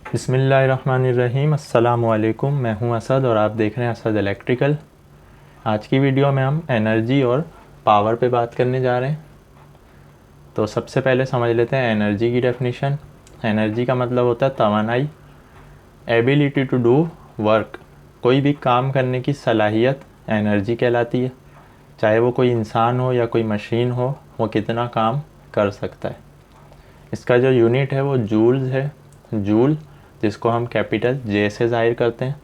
बिस्मिल्लाहिर्रहमानिर्रहीम। अस्सलामुअलैकुम। मैं हूं असद और आप देख रहे हैं असद इलेक्ट्रिकल। आज की वीडियो में हम एनर्जी और पावर पे बात करने जा रहे हैं। तो सबसे पहले समझ लेते हैं एनर्जी की डेफिनेशन। एनर्जी का मतलब होता है तवानाई, एबिलिटी टू डू वर्क। कोई भी काम करने की सलाहियत एनर्जी कहलाती है। चाहे वो कोई इंसान हो या कोई मशीन हो, वो कितना काम कर सकता है। इसका जो यूनिट है वो जूल्स है। जूल, जिसको हम कैपिटल जे से ज़ाहिर करते हैं।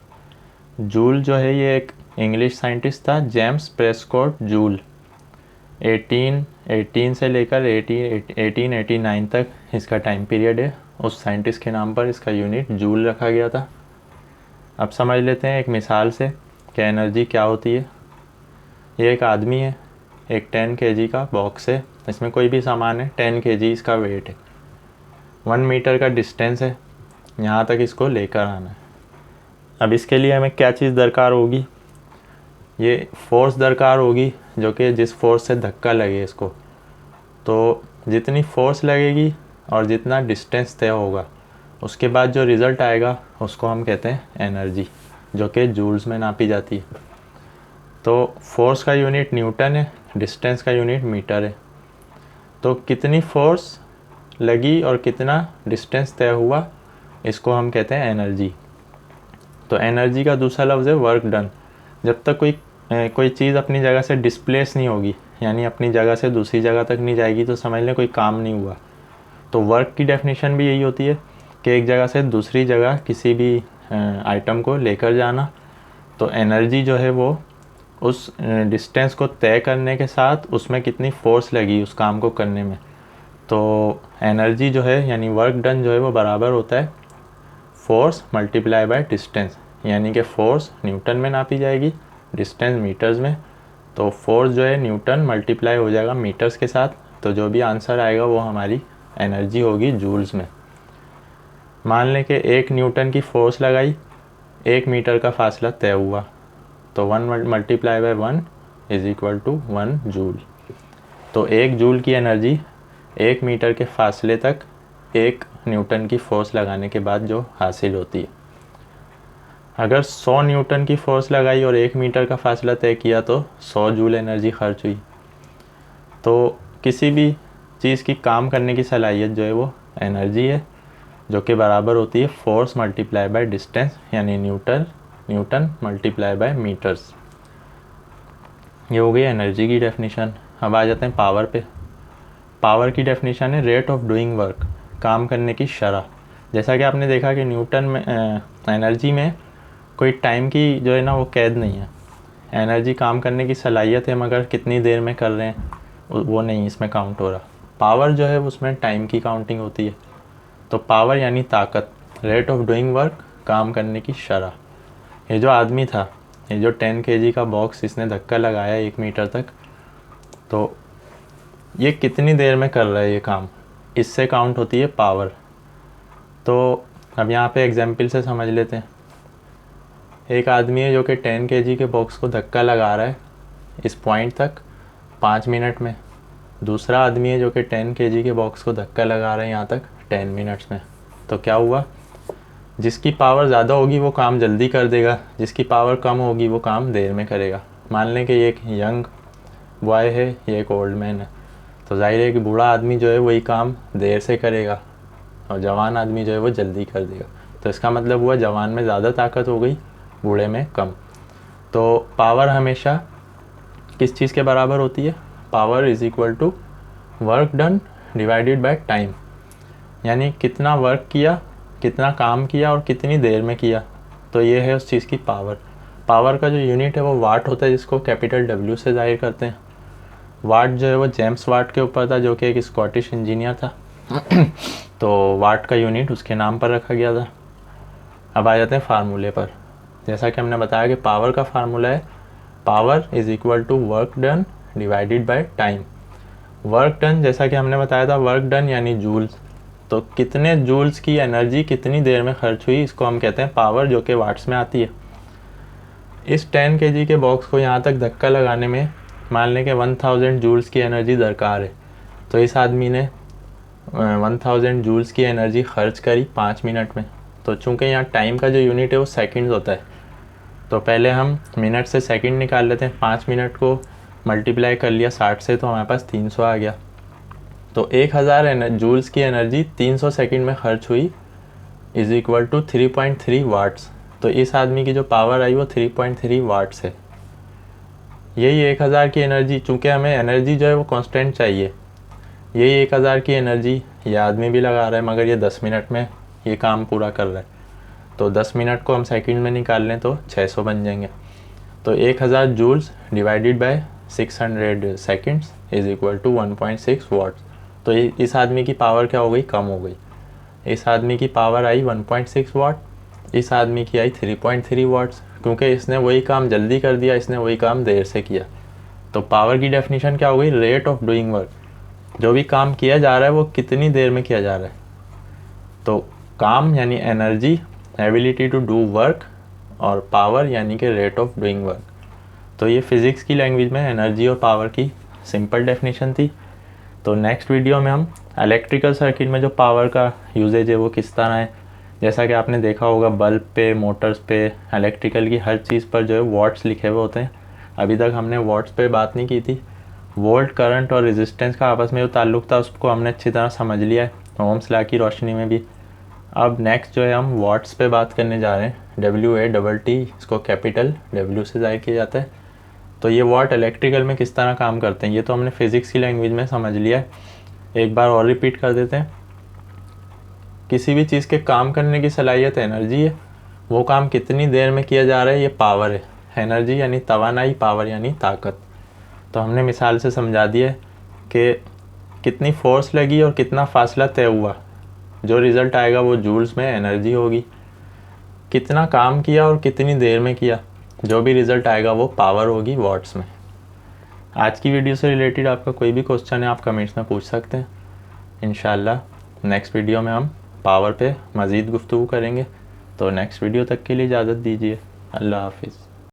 जूल जो है ये एक इंग्लिश साइंटिस्ट था, जेम्स प्रेस्कॉट जूल। 1818 से लेकर 1889 तक इसका टाइम पीरियड है। उस साइंटिस्ट के नाम पर इसका यूनिट जूल रखा गया था। अब समझ लेते हैं एक मिसाल से कि एनर्जी क्या होती है। ये एक आदमी है, एक 10 kg का बॉक्स है, इसमें कोई भी सामान है, 10 kg इसका वेट है। 1 मीटर का डिस्टेंस है, यहाँ तक इसको लेकर आना है। अब इसके लिए हमें क्या चीज़ दरकार होगी? ये फोर्स दरकार होगी, जो कि जिस फोर्स से धक्का लगे इसको। तो जितनी फोर्स लगेगी और जितना डिस्टेंस तय होगा, उसके बाद जो रिज़ल्ट आएगा उसको हम कहते हैं एनर्जी, जो कि जूल्स में नापी जाती है। तो फोर्स का यूनिट न्यूटन है, डिस्टेंस का यूनिट मीटर है। तो कितनी फोर्स लगी और कितना डिस्टेंस तय हुआ, इसको हम कहते हैं एनर्जी। तो एनर्जी का दूसरा लफ्ज़ है वर्क डन। जब तक कोई चीज़ अपनी जगह से डिस्प्लेस नहीं होगी, यानी अपनी जगह से दूसरी जगह तक नहीं जाएगी, तो समझ लें कोई काम नहीं हुआ। तो वर्क की डेफिनेशन भी यही होती है कि एक जगह से दूसरी जगह किसी भी आइटम को लेकर जाना। तो एनर्जी जो है वो उस डिस्टेंस को तय करने के साथ उसमें कितनी फोर्स लगी उस काम को करने में। तो एनर्जी जो है यानी वर्क डन जो है वो बराबर होता है फोर्स मल्टीप्लाई बाय डिस्टेंस, यानी कि फोर्स न्यूटन में नापी जाएगी, डिस्टेंस मीटर्स में। तो फोर्स जो है न्यूटन मल्टीप्लाई हो जाएगा मीटर्स के साथ, तो जो भी आंसर आएगा वो हमारी एनर्जी होगी जूल्स में। मान लें कि 1 न्यूटन की फोर्स लगाई, 1 मीटर का फासला तय हुआ, तो 1 multiply by 1 is equal to 1 joule. तो 1 जूल की एनर्जी 1 मीटर के फासले तक 1 न्यूटन की फोर्स लगाने के बाद जो हासिल होती है। अगर 100 न्यूटन की फोर्स लगाई और 1 मीटर का फासला तय किया तो 100 जूल एनर्जी खर्च हुई। तो किसी भी चीज़ की काम करने की सलाहियत जो है वो एनर्जी है, जो कि बराबर होती है फोर्स मल्टीप्लाई बाय डिस्टेंस, यानी न्यूटन मल्टीप्लाई बाय मीटर्स। ये हो गई एनर्जी की डेफिनेशन। अब आ जाते हैं पावर पे। पावर की डेफिनेशन है रेट ऑफ डूइंग वर्क, काम करने की शरह। जैसा कि आपने देखा कि न्यूटन में एनर्जी में कोई टाइम की जो है ना वो कैद नहीं है। एनर्जी काम करने की सलाहियत है, मगर कितनी देर में कर रहे हैं वो नहीं इसमें काउंट हो रहा। पावर जो है उसमें टाइम की काउंटिंग होती है। तो पावर यानी ताकत, रेट ऑफ डूइंग वर्क, काम करने की शरह। ये जो आदमी था, ये जो 10 kg का बॉक्स इसने धक्का लगाया 1 मीटर तक, तो ये कितनी देर में कर रहा है ये काम, इससे काउंट होती है पावर। तो अब यहाँ पे एग्जाम्पल से समझ लेते हैं। एक आदमी है जो कि 10 kg के बॉक्स को धक्का लगा रहा है इस पॉइंट तक 5 मिनट में। दूसरा आदमी है जो कि 10 kg के बॉक्स को धक्का लगा रहा है यहाँ तक 10 मिनट्स में। तो क्या हुआ, जिसकी पावर ज़्यादा होगी वो काम जल्दी कर देगा, जिसकी पावर कम होगी वो काम देर में करेगा। मान लें कि ये एक यंग बॉय है, ये एक ओल्ड मैन है, तो जाहिर है कि बूढ़ा आदमी जो है वही काम देर से करेगा और जवान आदमी जो है वो जल्दी कर देगा। तो इसका मतलब हुआ जवान में ज़्यादा ताकत हो गई, बूढ़े में कम। तो पावर हमेशा किस चीज़ के बराबर होती है? Power is equal to work done divided by time, यानी कितना वर्क किया, कितना काम किया और कितनी देर में किया। तो ये है उस चीज़ की पावर। पावर का जो यूनिट है वो वाट होता है, जिसको कैपिटल W से ज़ाहिर करते हैं। वाट जो है वो जेम्स वाट के ऊपर था, जो कि एक स्कॉटिश इंजीनियर था। तो वाट का यूनिट उसके नाम पर रखा गया था। अब आ जाते हैं फार्मूले पर। जैसा कि हमने बताया कि पावर का फार्मूला है power is equal to work done divided by time. Work done, जैसा कि हमने बताया था, वर्क डन यानी जूल्स। तो कितने जूल्स की एनर्जी कितनी देर में खर्च हुई, इसको हम कहते हैं पावर, जो कि वाट्स में आती है। इस 10 kg के बॉक्स को यहाँ तक धक्का लगाने में मान लें कि 1000 जूल्स की एनर्जी दरकार है। तो इस आदमी ने 1000 जूल्स की एनर्जी खर्च करी 5 मिनट में। तो चूँकि यहाँ टाइम का जो यूनिट है वो सेकंड्स होता है, तो पहले हम मिनट से सेकंड निकाल लेते हैं। 5 मिनट को मल्टीप्लाई कर लिया 60 से तो हमारे पास 300 आ गया। तो 1000 जूल्स की एनर्जी 300 सेकंड में खर्च हुई इज़ इक्वल टू 3.3 वाट्स। तो इस आदमी की जो पावर आई वो 3.3 वाट्स है। यही 1000 की एनर्जी, चूँकि हमें एनर्जी जो है वो कांस्टेंट चाहिए, यही 1000 की एनर्जी ये आदमी भी लगा रहा है, मगर ये 10 मिनट में ये काम पूरा कर रहा है। तो 10 मिनट को हम सेकंड में निकाल लें तो 600 बन जाएंगे। तो 1000 joules divided by 600 seconds is equal to 1.6 watts. तो इस आदमी की पावर क्या हो गई, कम हो गई। इस आदमी की पावर आई 1.6 वाट, इस आदमी की आई 3.3 वाट्स, क्योंकि इसने वही काम जल्दी कर दिया, इसने वही काम देर से किया। तो पावर की डेफिनेशन क्या हो गई, रेट ऑफ डूइंग वर्क। जो भी काम किया जा रहा है वो कितनी देर में किया जा रहा है। तो काम यानी energy, ability to do work, और पावर यानी कि रेट ऑफ डूइंग वर्क। तो ये फिज़िक्स की लैंग्वेज में एनर्जी और पावर की सिंपल डेफिनेशन थी। तो नेक्स्ट वीडियो में हम इलेक्ट्रिकल सर्किट में जो पावर का यूजेज है वो किस तरह है। जैसा कि आपने देखा होगा बल्ब पे, मोटर्स पे, इलेक्ट्रिकल की हर चीज़ पर जो है वॉट्स लिखे हुए होते हैं। अभी तक हमने वॉट्स पे बात नहीं की थी। वोल्ट, करंट और रेजिस्टेंस का आपस में जो ताल्लुक था उसको हमने अच्छी तरह समझ लिया है, ओम्स लॉ की रोशनी में भी। अब नेक्स्ट जो है हम वॉट्स पे बात करने जा रहे हैं। WATT, इसको कैपिटल W से ज़ाहिर किया जाता है। तो ये वॉट इलेक्ट्रिकल में किस तरह काम करते हैं ये तो हमने फिज़िक्स की लैंग्वेज में समझ लिया है। एक बार और रिपीट कर देते हैं। किसी भी चीज़ के काम करने की सलाहियत एनर्जी है, वो काम कितनी देर में किया जा रहा है ये पावर है। एनर्जी यानी तवानाई, पावर यानी ताकत। तो हमने मिसाल से समझा दिया है कि कितनी फोर्स लगी और कितना फासला तय हुआ, जो रिज़ल्ट आएगा वो जूल्स में एनर्जी होगी। कितना काम किया और कितनी देर में किया, जो भी रिज़ल्ट आएगा वो पावर होगी वॉट्स में। आज की वीडियो से रिलेटेड आपका कोई भी क्वेश्चन है आप कमेंट्स में पूछ सकते हैं। इंशाल्लाह नेक्स्ट वीडियो में हम पावर पे मज़ीद गुफ्तगू करेंगे। तो नेक्स्ट वीडियो तक के लिए इजाज़त दीजिए। अल्लाह हाफिज़।